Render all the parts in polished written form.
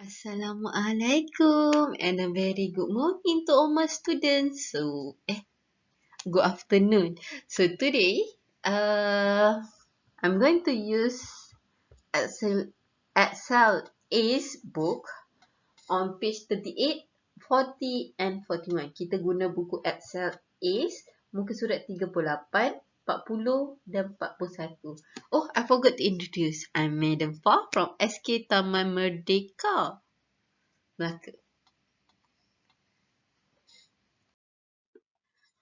Assalamualaikum and a very good morning to all my students. Good afternoon. So today, I'm going to use Excel Ace book on page 38, 40 and 41. Kita guna buku Excel Ace, muka surat 38, 40 dan 41. Oh, I forgot to introduce. I'm Madam Fah from SK Taman Merdeka, Melaka.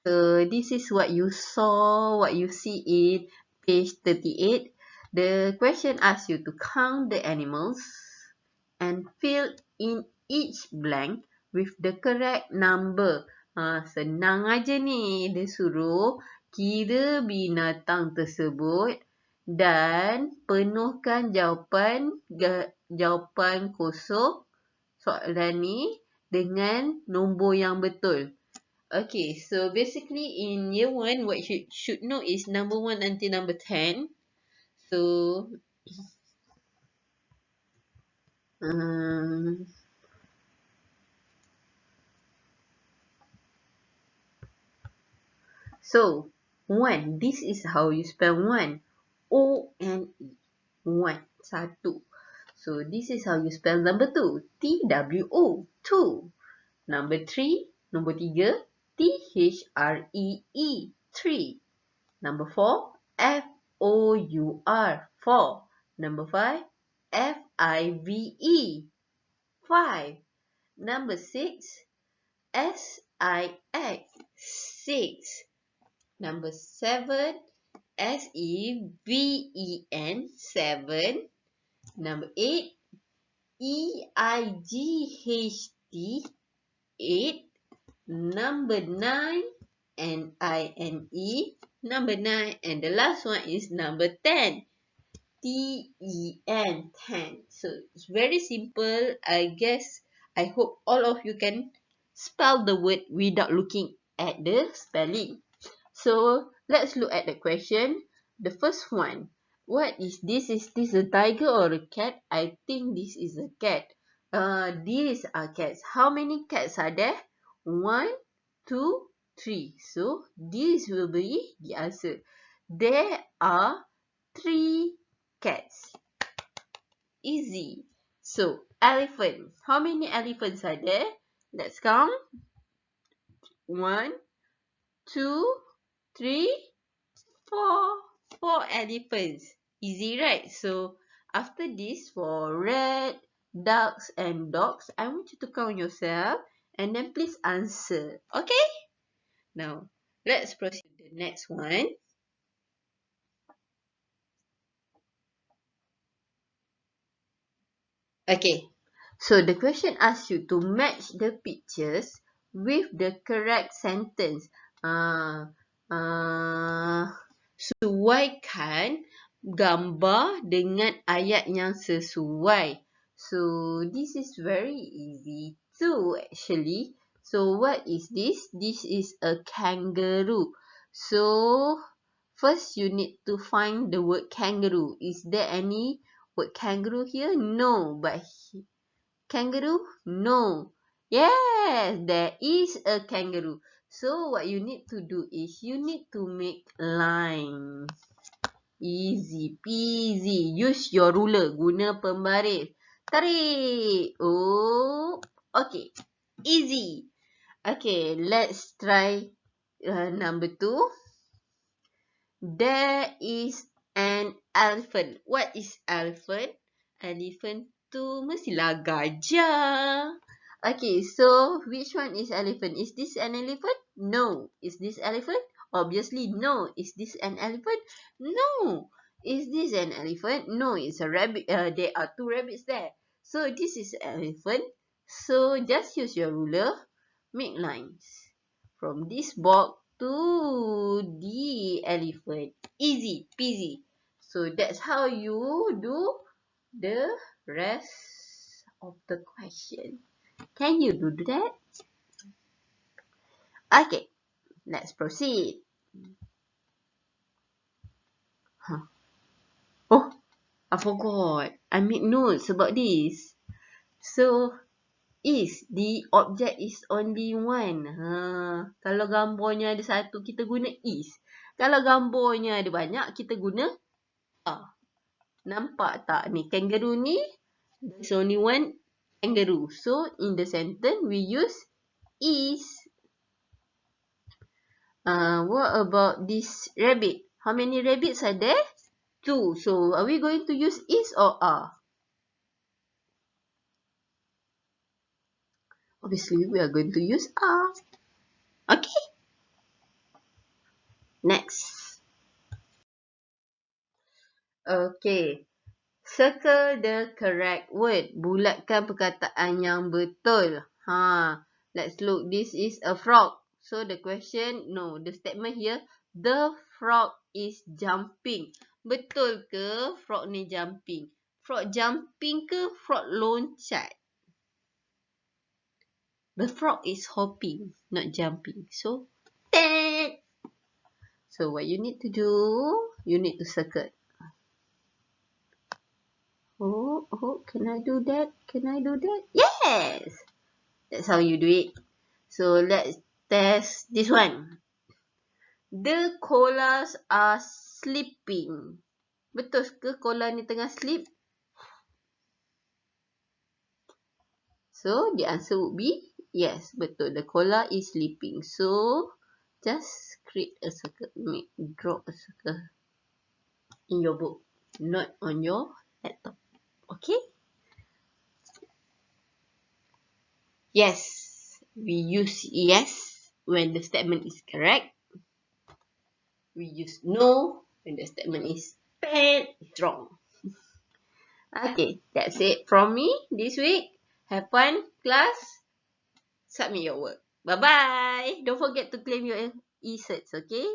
So this is what you saw, what you see in page 38. The question asks you to count the animals and fill in each blank with the correct number. Senang aja ni. Dia suruh kira binatang tersebut dan penuhkan jawapan kosong soalan ni dengan nombor yang betul. Okay, so basically in year 1, what you should know is number 1 until number 10. So, so 1, this is how you spell 1. O-N-E. 1, satu. So, this is how you spell number 2. T-W-O, 2. Number 3, nombor 3, T-H-R-E-E, 3. Number 4, F-O-U-R, 4. Number 5, F-I-V-E, 5. Number 6, S-I-X, 6. Number 7, S-E-V-E-N, 7. Number 8, E-I-G-H-T, 8. Number 9, N-I-N-E, number 9. And the last one is number 10, T-E-N, 10. So it's very simple. I hope all of you can spell the word without looking at the spelling. So let's look at the question. The first one, what is this? Is this a tiger or a cat? I think this is a cat. These are cats. How many cats are there? 1, 2, 3. So this will be the answer. There are 3 cats. Easy. So elephant. How many elephants are there? Let's count. 1, 2, 3, 4. 4 elephants. Easy, right? So after this, for rat, ducks and dogs, I want you to count yourself and then please answer. Okay? Now, let's proceed to the next one. Okay. So the question asks you to match the pictures with the correct sentence. Sesuaikan gambar dengan ayat yang sesuai. So this is very easy too actually. So what is this? This is a kangaroo. So first you need to find the word kangaroo. Is there any word kangaroo here? No, but kangaroo? No. Yes, there is a kangaroo. So what you need to do is you need to make lines. Easy peasy. Use your ruler. Guna pembaris. Tarik. Oh, okay. Easy. Okay, let's try number 2. There is an elephant. What is elephant? Elephant tu mestilah gajah. Okay, so which one is elephant? Is this an elephant? No. Is this elephant? Obviously no. Is this an elephant? No. Is this an elephant? No, it's a rabbit. There are 2 rabbits there. So this is elephant. So just use your ruler. Make lines from this box to the elephant. Easy peasy. So that's how you do the rest of the question. Can you do that? Okay, let's proceed. Oh, I forgot. I made notes about this. So, is the object is only one. Kalau gambarnya ada satu, kita guna is. Kalau gambarnya ada banyak, kita guna are. Nampak tak ni? Kangaroo ni, there's only one kangaroo. So, in the sentence, we use is. What about this rabbit? How many rabbits are there? 2. So, are we going to use is or are? Obviously, we are going to use are. Okay. Next. Okay. Circle the correct word. Bulatkan perkataan yang betul. Let's look. This is a frog. So the question, no, the statement here, the frog is jumping. Betul ke frog ni jumping? Frog jumping ke frog loncat? The frog is hopping, not jumping. So, that. So what you need to do, you need to circle. Oh, can I do that? Can I do that? Yes! That's how you do it. So let's test this one. The koalas are sleeping. Betul ke koala ni tengah sleep? So the answer would be yes, betul. The koala is sleeping. So just create a circle. Draw a circle in your book, not on your laptop. Okay? Yes, we use yes when the statement is correct. We use no when the statement is wrong. Okay, that's it from me this week. Have fun, class. Submit your work. Bye-bye. Don't forget to claim your e-certs, okay?